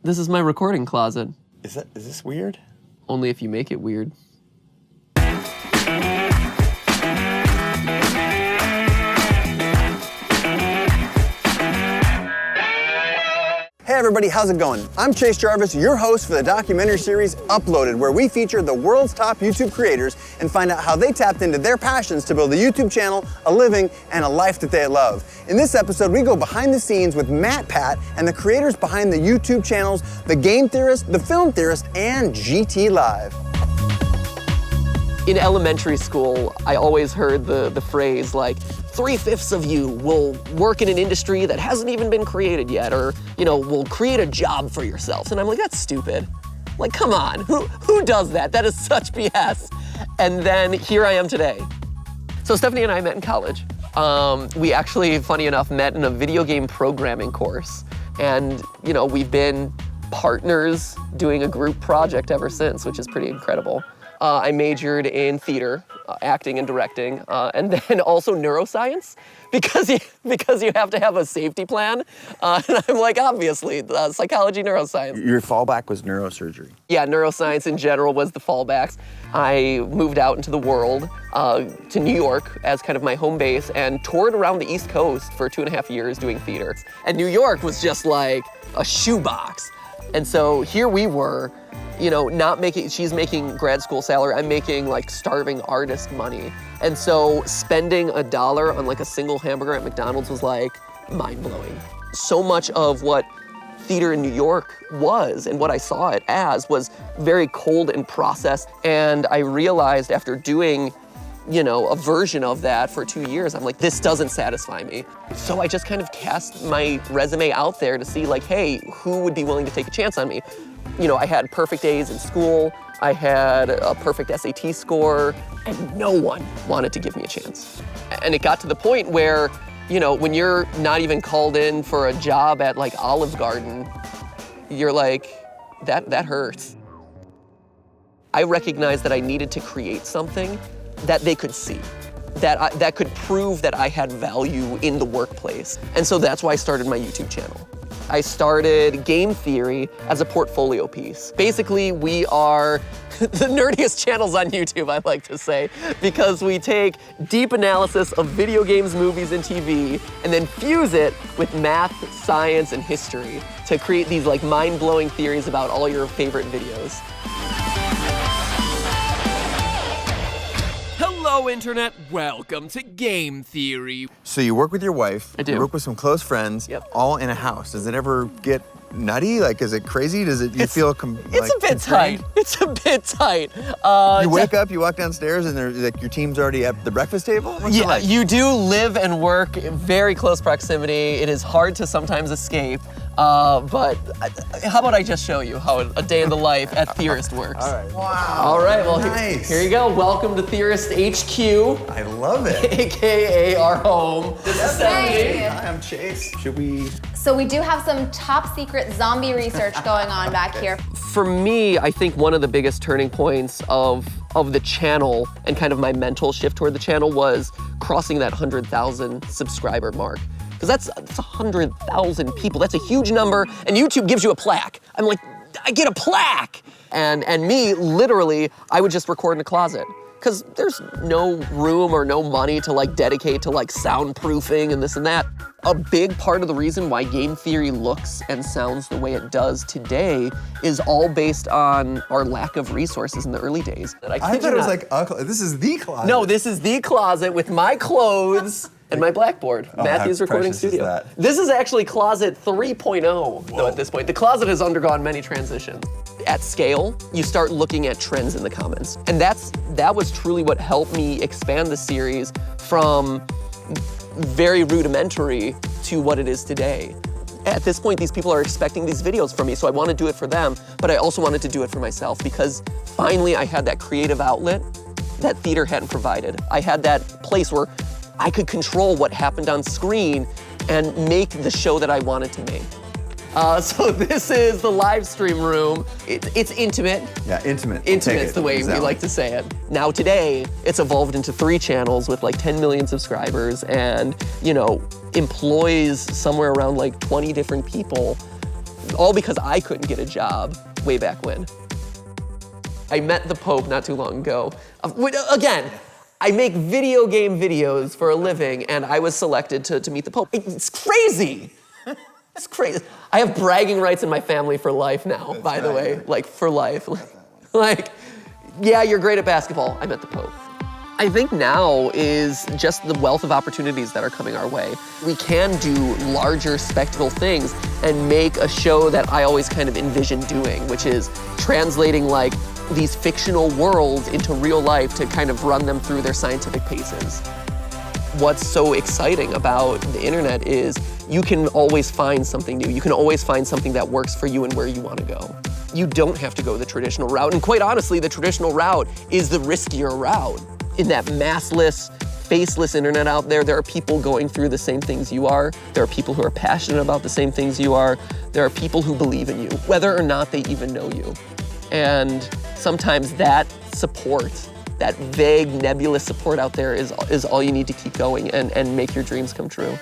This is my recording closet. Is this weird? Only if you make it weird. Hey everybody, how's it going? I'm Chase Jarvis, your host for the documentary series Uploaded, where we feature the world's top YouTube creators and find out how they tapped into their passions to build a YouTube channel, a living, and a life that they love. In this episode, we go behind the scenes with MatPat and the creators behind the YouTube channels, the Game Theorists, the Film Theorists, and GTLive. In elementary school, I always heard the phrase like, 3/5 of you will work in an industry that hasn't even been created yet, or, you know, will create a job for yourselves. And I'm like, that's stupid. Like, come on, who does that? That is such BS. And then here I am today. So Stephanie and I met in college. We actually, funny enough, met in a video game programming course. And, you know, we've been partners doing a group project ever since, which is pretty incredible. I majored in theater, acting and directing, and then also neuroscience, because you have to have a safety plan. And I'm like, obviously, psychology, neuroscience. Your fallback was neurosurgery. Yeah, neuroscience in general was the fallbacks. I moved out into the world to New York as kind of my home base and toured around the East Coast for 2.5 years doing theater. And New York was just like a shoebox. And so here we were, you know, she's making grad school salary, I'm making like starving artist money. And so spending $1 on like a single hamburger at McDonald's was like mind-blowing. So much of what theater in New York was and what I saw it as was very cold and processed. And I realized after doing, you know, a version of that for 2 years, I'm like, this doesn't satisfy me. So I just kind of cast my resume out there to see like, hey, who would be willing to take a chance on me? You know, I had perfect A's in school, I had a perfect SAT score, and no one wanted to give me a chance. And it got to the point where, you know, when you're not even called in for a job at like Olive Garden, you're like, that hurts. I recognized that I needed to create something that they could see, that could prove that I had value in the workplace. And so that's why I started my YouTube channel. I started Game Theory as a portfolio piece. Basically, we are the nerdiest channels on YouTube, I like to say, because we take deep analysis of video games, movies, and TV, and then fuse it with math, science, and history to create these like mind-blowing theories about all your favorite videos. Hello, Internet. Welcome to Game Theory. So you work with your wife. I do. You work with some close friends. Yep. All in a house. Does it ever get nutty? Like, is it crazy? Does it? You feel It's a bit tight. It's a bit tight. You wake up, you walk downstairs, and like your team's already at the breakfast table. What's it Yeah, like? you do live and work in very close proximity. It is hard to sometimes escape. But how about I just show you how a day in the life at Theorist works? All right. Wow. All right, well, nice. here you go. Welcome to Theorist HQ, I love it. AKA our home. This is Stephanie. Hi, I'm Chase. Should we? So we do have some top secret zombie research going on back here. For me, I think one of the biggest turning points of the channel and kind of my mental shift toward the channel was crossing that 100,000 subscriber mark. Because that's 100,000 people. That's a huge number, and YouTube gives you a plaque. I'm like, I get a plaque! And me, literally, I would just record in a closet. Because there's no room or no money to like dedicate to like soundproofing and this and that. A big part of the reason why Game Theory looks and sounds the way it does today is all based on our lack of resources in the early days. I thought it was like this is the closet. No, this is the closet with my clothes and my blackboard. Matthew's how recording precious is studio. that? This is actually closet 3.0 though at this point. The closet has undergone many transitions. At scale, you start looking at trends in the comments. And that was truly what helped me expand the series from very rudimentary to what it is today. At this point, these people are expecting these videos from me, so I want to do it for them, but I also wanted to do it for myself because finally I had that creative outlet that theater hadn't provided. I had that place where I could control what happened on screen and make the show that I wanted to make. So this is the live stream room. It's intimate. Yeah, intimate. Intimate's the way we like to say it. Now today, it's evolved into 3 channels with like 10 million subscribers and, you know, employs somewhere around like 20 different people all because I couldn't get a job way back when. I met the Pope not too long ago. Again, I make video game videos for a living, and I was selected to meet the Pope. It's crazy. It's crazy. I have bragging rights in my family for life now, by the way, like for life. Like, yeah, you're great at basketball. I met the Pope. I think now is just the wealth of opportunities that are coming our way. We can do larger spectacle things and make a show that I always kind of envisioned doing, which is translating like these fictional worlds into real life to kind of run them through their scientific paces. What's so exciting about the internet is you can always find something new. You can always find something that works for you and where you want to go. You don't have to go the traditional route, and quite honestly, the traditional route is the riskier route. In that massless, faceless internet out there, there are people going through the same things you are. There are people who are passionate about the same things you are. There are people who believe in you, whether or not they even know you. And sometimes that support, that vague, nebulous support out there is all you need to keep going and make your dreams come true.